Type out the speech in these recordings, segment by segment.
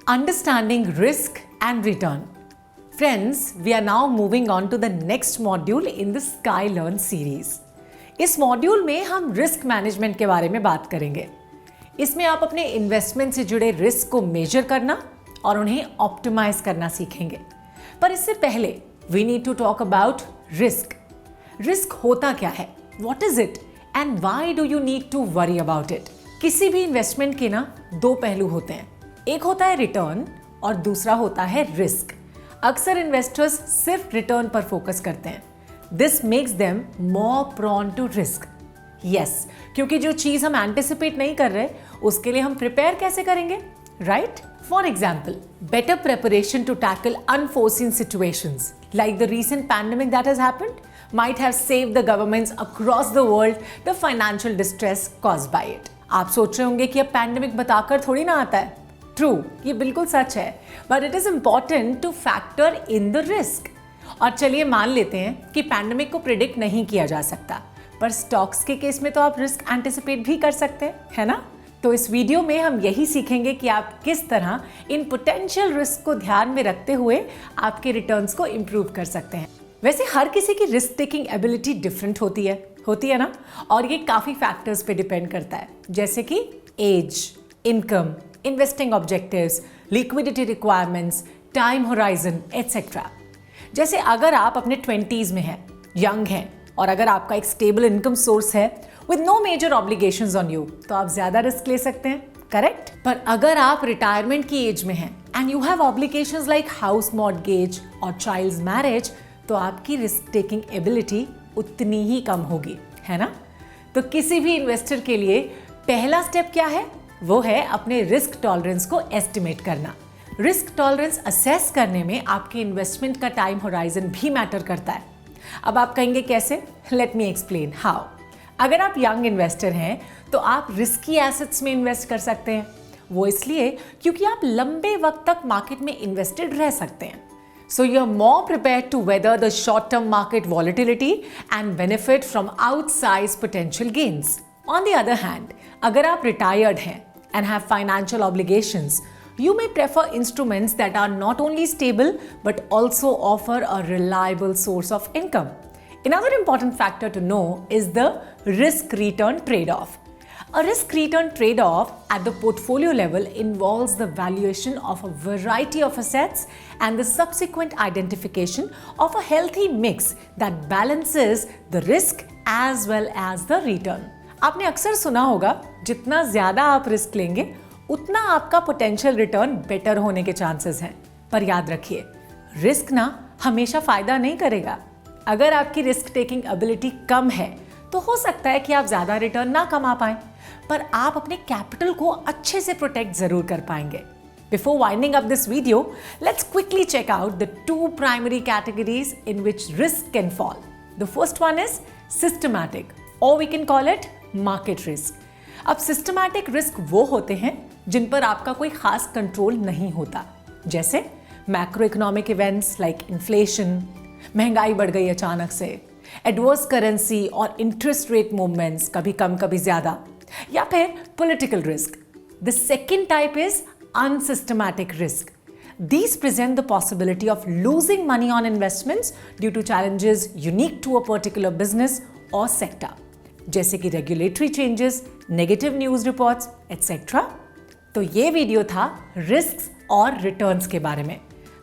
Understanding risk and return. Friends, we are now moving on to the next module in the SkyLearn series. इस module में हम risk management के बारे में बात करेंगे. इसमें आप अपने इन्वेस्टमेंट से जुड़े रिस्क को मेजर करना और उन्हें ऑप्टिमाइज करना सीखेंगे. पर इससे पहले we need to talk about risk. Risk होता क्या है? What is it and why do you need to worry about it? किसी भी इन्वेस्टमेंट के ना दो पहलू होते हैं. एक होता है रिटर्न और दूसरा होता है रिस्क. अक्सर इन्वेस्टर्स सिर्फ रिटर्न पर फोकस करते हैं. This makes them more prone to risk. Yes, क्योंकि जो चीज हम एंटिसिपेट नहीं कर रहे उसके लिए हम प्रिपेयर कैसे करेंगे, right? For example, better preparation to tackle unforeseen situations like the recent pandemic that has happened might have saved the governments across the world the financial distress caused by it. आप सोच रहे होंगे कि अब pandemic बताकर थोड़ी ना आता है. ट्रू, ये बिल्कुल सच है, but it is important two factor in the risk. और चलिए मान लेते हैं कि पैंडेमिक को प्रिडिक्ट नहीं किया जा सकता, पर स्टॉक्स के केस में तो आप रिस्क एंटिसिपेट भी कर सकते हैं, है ना? तो इस वीडियो में हम यही सीखेंगे कि आप किस तरह इन पोटेंशियल रिस्क को ध्यान में रखते हुए आपके रिटर्न्स को इंप्रूव कर सकते हैं. वैसे हर किसी की रिस्क टेकिंग एबिलिटी डिफरेंट होती है ना, और ये काफ़ी फैक्टर्स पे डिपेंड करता है, जैसे कि age, income, investing objectives, liquidity requirements, time horizon etcetera. जैसे अगर आप अपने 20s में हैं, यंग हैं, और अगर आपका एक स्टेबल इनकम सोर्स है with no major obligations on you, तो आप ज्यादा रिस्क ले सकते हैं, करेक्ट? पर अगर आप रिटायरमेंट की एज में हैं and you have obligations like house mortgage और चाइल्ड्स मैरिज, तो आपकी रिस्क टेकिंग एबिलिटी उतनी ही कम होगी, है ना? तो किसी भी इन्वेस्टर के लिए पहला स्टेप क्या है? वो है अपने रिस्क टॉलरेंस को एस्टिमेट करना. रिस्क टॉलरेंस असेस करने में आपके इन्वेस्टमेंट का टाइम होराइजन भी मैटर करता है. अब आप कहेंगे कैसे? Let me explain how. अगर आप यंग इन्वेस्टर हैं तो आप रिस्की एसेट्स में इन्वेस्ट कर सकते हैं. वो इसलिए क्योंकि आप लंबे वक्त तक मार्केट में इन्वेस्टेड रह सकते हैं. So you're more prepared to weather the short-term market volatility and benefit from outsized potential gains. On the other hand, अगर आप retired हैं and have financial obligations, you may prefer instruments that are not only stable but also offer a reliable source of income. Another important factor to know is the risk-return trade-off. A risk-return trade-off at the portfolio level involves the valuation of a variety of assets and the subsequent identification of a healthy mix that balances the risk as well as the return. आपने अक्सर सुना होगा, जितना ज़्यादा आप risk लेंगे उतना आपका पोटेंशियल रिटर्न बेटर होने के चांसेस हैं. पर याद रखिए, रिस्क ना हमेशा फ़ायदा नहीं करेगा. अगर आपकी रिस्क टेकिंग एबिलिटी कम है तो हो सकता है कि आप ज़्यादा रिटर्न ना कमा पाएं, पर आप अपने कैपिटल को अच्छे से प्रोटेक्ट जरूर कर पाएंगे. Before winding up this video, let's quickly check out the two primary categories in which risk can fall. The first one is systematic, or we can call it market risk. अब systematic risk वो होते हैं जिन पर आपका कोई खास control नहीं होता, जैसे मैक्रोइकोनॉमिक इवेंट्स लाइक इन्फ्लेशन, महंगाई बढ़ गई अचानक से, एडवर्स करेंसी और इंटरेस्ट रेट मूवमेंट्स, कभी कम कभी ज़्यादा, या फिर political risk. The second type is unsystematic risk. These present the possibility of losing money on investments due to challenges unique to a particular business or sector, जैसे कि regulatory changes, negative news reports, etc. तो ये video था risk और returns के बारे में.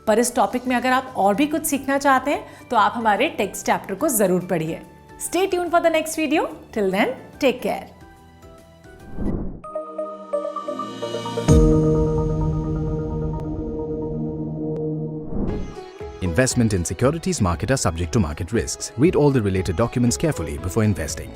पर इस टॉपिक में अगर आप और भी कुछ सीखना चाहते हैं तो आप हमारे टेक्स्ट चैप्टर को जरूर पढ़िए. Stay tuned for the next video. Till then, take care. Investment in securities market are subject to market risks. Read all the related documents carefully before investing.